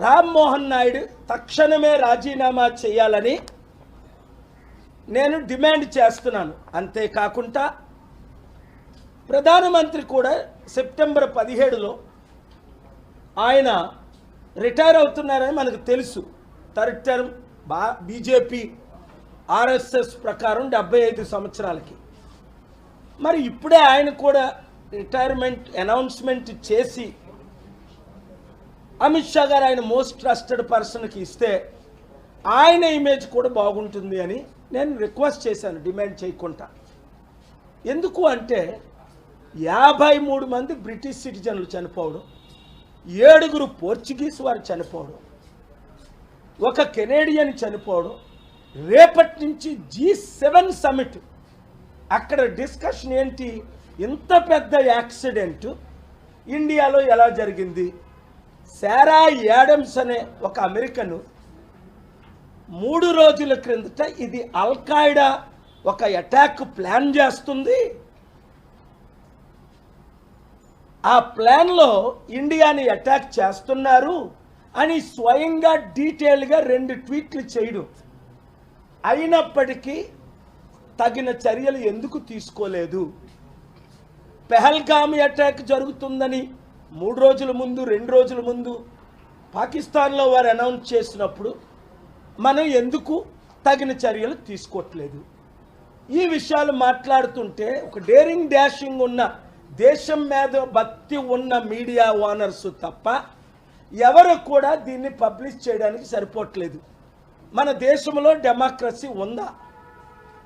రామ్మోహన్ నాయుడు తక్షణమే రాజీనామా చేయాలని నేను డిమాండ్ చేస్తున్నాను. అంతేకాకుండా ప్రధానమంత్రి కూడా సెప్టెంబర్ 17లో ఆయన రిటైర్ అవుతున్నారని మనకు తెలుసు. థర్డ్ టర్మ్ బీజేపీ ఆర్ఎస్ఎస్ ప్రకారం 75 సంవత్సరాలకి. మరి ఇప్పుడే ఆయన కూడా రిటైర్మెంట్ అనౌన్స్మెంట్ చేసి అమిత్ షా గారు ఆయన మోస్ట్ ట్రస్టెడ్ పర్సన్కి ఇస్తే ఆయన ఇమేజ్ కూడా బాగుంటుంది అని నేను రిక్వెస్ట్ చేశాను, డిమాండ్ చేయకుండా. ఎందుకు అంటే 53 మంది బ్రిటిష్ సిటిజన్లు చనిపోవడం, 7 పోర్చుగీస్ వారు చనిపోవడం, ఒక కెనేడియన్ చనిపోవడం, రేపటి నుంచి G7 సమిట్. అక్కడ డిస్కషన్ ఏంటి? ఇంత పెద్ద యాక్సిడెంట్ ఇండియాలో ఎలా జరిగింది? శారా యాడమ్స్ అనే ఒక అమెరికను 3 రోజుల క్రిందట ఇది అల్ఖాయిడా ఒక అటాక్ ప్లాన్ చేస్తుంది, ఆ ప్లాన్లో ఇండియాని అటాక్ చేస్తున్నారు అని స్వయంగా డీటెయిల్గా 2 ట్వీట్లు చేయడం. అయినప్పటికీ తగిన చర్యలు ఎందుకు తీసుకోలేదు? పెహల్గామ్ అటాక్ జరుగుతుందని 3 రోజుల ముందు 2 రోజుల ముందు పాకిస్తాన్లో వారు అనౌన్స్ చేసినప్పుడు మనం ఎందుకు తగిన చర్యలు తీసుకోవట్లేదు? ఈ విషయాలు మాట్లాడుతుంటే ఒక డేరింగ్ డాషింగ్ ఉన్న దేశం మీద భక్తి ఉన్న మీడియా ఓనర్స్ తప్ప ఎవరు కూడా దీన్ని పబ్లిష్ చేయడానికి సరిపోవట్లేదు. మన దేశంలో డెమోక్రసీ ఉందా?